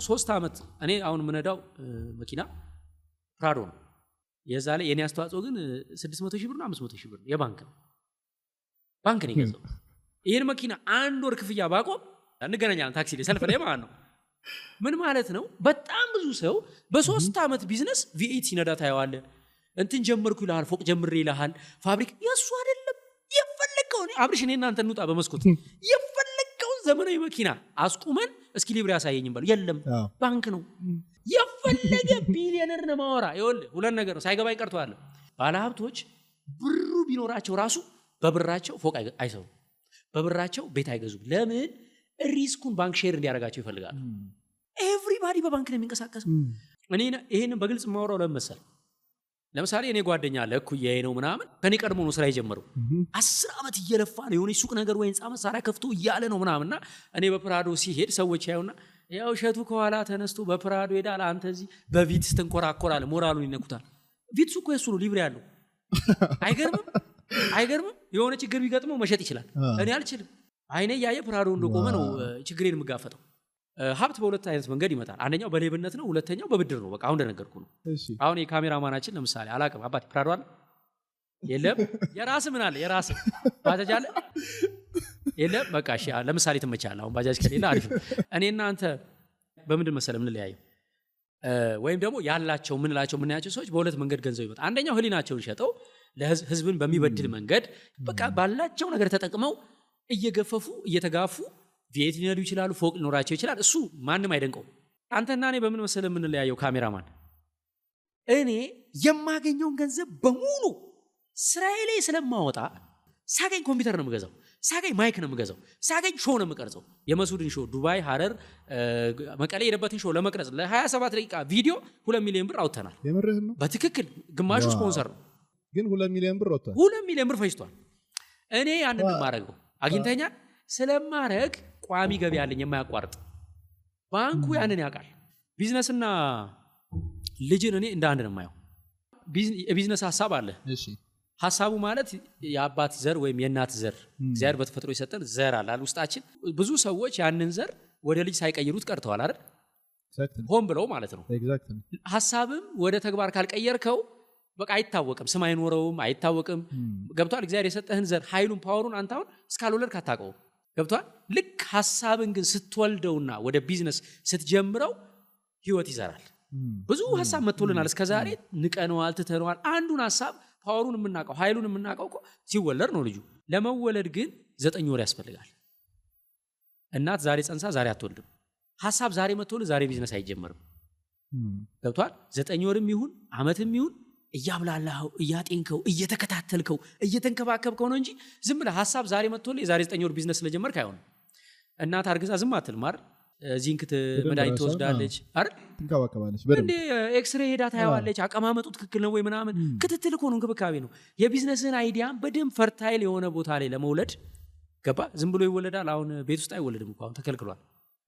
3 ዓመት እኔ አሁን ምነዳው መኪና ፕራዶ ነው። የዛለ የኔ አስተዋጽኦ ግን 600 ሺህ ብር ነው 500 ሺህ ብር ነው። የባንክ ነው ባንክ ነው የገዛው። ይሄን መኪና አንድ ወር ክፍያ ባቆም እንገናኛለን ታክሲ ላይ ሰልፍ ላይ ማለት ነው። ምን ማለት ነው? በጣም ብዙ ሰው በ3 ዓመት ቢዝነስ V8 ሲነዳ ታየዋለ። እንትን ጀመርኩ ይልሃል፣ ፎቅ ጀምሬ ይልሃል፣ ፋብሪካ የሱ አይደለም። የፈለከውን አብርሽ እኔና አንተ እንውጣ በመስኮት የፈለከውን ዘመናዊ መኪና አስቁመን እስኪ ሊብሬ ያሳየኝ ባል የለም ባንክ ነው። የፈለገ ቢሊየነር ነው ማወራ ይኸውልህ ሁለት ነገር ነው ሳይገባኝ ቀርቷል። ባለሀብቶች ብሩ ቢኖራቸው ራሱ በብራቸው ፎቅ አይሰሩ፣ በብራቸው ቤት አይገዙም። ለምን? ሪስኩን ባንክ ሼር እንዲያደርጋቸው ይፈልጋሉ። ኤቭሪባዲ በባንክ ነው የሚንቀሳቀሰው። እኔ ይሄንን በግልጽ ማወራው ለምን ለምሳሌ እኔ ጓደኛ አለ እኩያዬ ነው ምናምን ከኔ ቀድሞ ነው ስራ የጀመረው። 10 ዓመት እየለፋ ነው የሆነ ሱቅ ነገር ወይ ህንጻ መሳሪያ ከፍቶ እያለ ነው ምናምንና እኔ በፕራዶ ሲሄድ ሰዎች ያዩና ያው ሸቱ ከኋላ ተነስቶ በፕራዶ ሄዳል፣ አንተ እዚህ በቪትስ ተንኮራኮራለህ፣ ሞራሉን ይነኩታል። ቪትስ እኮ የሱ ነው ሊብሬ ያለው። አይገርምም? የሆነ ችግር ቢገጥመው መሸጥ ይችላል። እኔ አልችልም። አይኔ ያየ ፕራዶ እንደቆመ ነው ችግሬን የምጋፈጠው። ሀብት በሁለት አይነት መንገድ ይመጣል። አንደኛው በሌብነት ነው፣ ሁለተኛው በብድር ነው። በቃ አሁን እንደነገርኩ ነው። አሁን የካሜራማናችን ለምሳሌ አላቅም አባቴ ፕራዶ አለ የለም? የራስ ምን አለ? የራስ ባጃጅ አለ የለም? በቃ እሺ ለምሳሌ ትመቻለህ። አሁን ባጃጅ ከሌለ አሪፍ ነው። እኔና አንተ በምንድን መሰለህ የምንለያየው? ወይም ደግሞ ያላቸው ምንላቸው ምናያቸው ሰዎች በሁለት መንገድ ገንዘብ ይመጣ። አንደኛው ህሊናቸውን ሸጠው ለህዝብን በሚበድል መንገድ በቃ ባላቸው ነገር ተጠቅመው እየገፈፉ እየተጋፉ ቪኤት ሊነዱ ይችላሉ፣ ፎቅ ሊኖራቸው ይችላል። እሱ ማንም አይደንቀው። አንተና እኔ በምን መሰለህ የምንለያየው? ካሜራማን እኔ የማገኘውን ገንዘብ በሙሉ ስራዬ ላይ ስለማወጣ ሳገኝ ኮምፒውተር ነው የምገዛው፣ ሳገኝ ማይክ ነው የምገዛው፣ ሳገኝ ሾው ነው የምቀርጸው። የመሱድን ሾው ዱባይ፣ ሐረር፣ መቀሌ የሄደበትን ሾው ለመቅረጽ ለ27 ደቂቃ ቪዲዮ 2 ሚሊዮን ብር አውጥተናል። የምርህን ነው? በትክክል ግማሹ ስፖንሰር ነው። ግን 2 ሚሊዮን ብር ወጥቷል። 2 ሚሊዮን ብር ፈጅቷል። እኔ ያንን ማድረግ ነው አግኝተኛል ስለማረግ ቋሚ ገቢ ያለኝ የማያቋርጥ። ባንኩ ያንን ያውቃል። ቢዝነስና ልጅን እኔ እንደ አንድ ነው የማየው። የቢዝነስ ሐሳብ አለ። እሺ ሐሳቡ ማለት የአባት ዘር ወይም የእናት ዘር እግዚአብሔር በተፈጥሮ የሰጠን ዘር አለ ውስጣችን። ብዙ ሰዎች ያንን ዘር ወደ ልጅ ሳይቀይሩት ቀርተዋል አይደል? ሆን ብለው ማለት ነው። ሐሳብም ወደ ተግባር ካልቀየርከው በቃ አይታወቅም፣ ስም አይኖረውም፣ አይታወቅም። ገብቷል? እግዚአብሔር የሰጠህን ዘር ኃይሉን ፓወሩን አንተ አሁን እስካልወለድክ አታውቀውም። ገብቷል? ልክ ሐሳብን ግን ስትወልደውና ወደ ቢዝነስ ስትጀምረው ህይወት ይዘራል። ብዙ ሐሳብ መጥቶልናል እስከዛሬ ንቀነዋል፣ ትተነዋል። አንዱን ሐሳብ ፓወሩን የምናውቀው ኃይሉን የምናውቀው እኮ ሲወለድ ነው ልጁ። ለመወለድ ግን 9 ወር ያስፈልጋል። እናት ዛሬ ጸንሳ ዛሬ አትወልድም። ሐሳብ ዛሬ መጥቶልህ ዛሬ ቢዝነስ አይጀመርም። ገብቷል? 9 ወርም ይሁን ዓመትም ይሁን እያብላላኸው እያጤንከው እየተከታተልከው እየተንከባከብከው ነው እንጂ ዝም ብለህ ሐሳብ ዛሬ መጥቶልህ የዛሬ 9 ወር ቢዝነስ ስለጀመርክ አይሆንም። እናት አርግዛ ዝም አትልም አይደል? ዚንክ መድኃኒት ትወስዳለች አይደል? ትንከባከባለች። እንዴ ኤክስሬ ሄዳ ታየዋለች። አቀማመጡ ትክክል ነው ወይ ምናምን ክትትል እኮ ነው፣ እንክብካቤ ነው። የቢዝነስን አይዲያን በደንብ ፈርታይል የሆነ ቦታ ላይ ለመውለድ ገባ። ዝም ብሎ ይወለዳል? አሁን ቤት ውስጥ አይወለድም እኮ አሁን ተከልክሏል።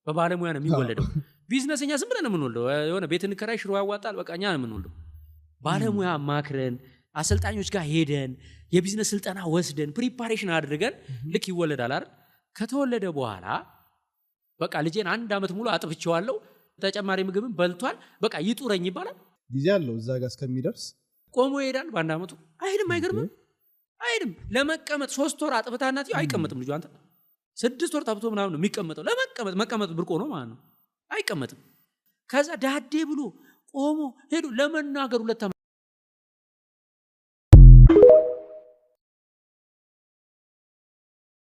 በባለሙያ ነው የሚወለደው። ቢዝነስኛ ዝም ብለን ነው የምንወልደው። የሆነ ቤት እንከራይ ሽሮ ያዋጣል በቃ እኛ ነው የምንወልደው። ባለሙያ ማክረን አሰልጣኞች ጋር ሄደን የቢዝነስ ስልጠና ወስደን ፕሪፓሬሽን አድርገን ልክ ይወለዳል አይደል? ከተወለደ በኋላ በቃ ልጄን 1 ዓመት ሙሉ አጥብቼዋለሁ፣ ተጨማሪ ምግብም በልቷል፣ በቃ ይጡረኝ ይባላል። ጊዜ አለው እዛ ጋር እስከሚደርስ። ቆሞ ይሄዳል በ1 ዓመቱ። አይሄድም። አይገርምም? አይሄድም። ለመቀመጥ 3 ወር አጥብታናት አይቀመጥም ልጁ። አንተ 6 ወር ጠብቶ ምናምን ነው የሚቀመጠው። መቀመጥ ብርቆ ነው ማለት ነው። አይቀመጥም። ከዛ ዳዴ ብሎ ቆሞ ሄዶ ለመናገር 2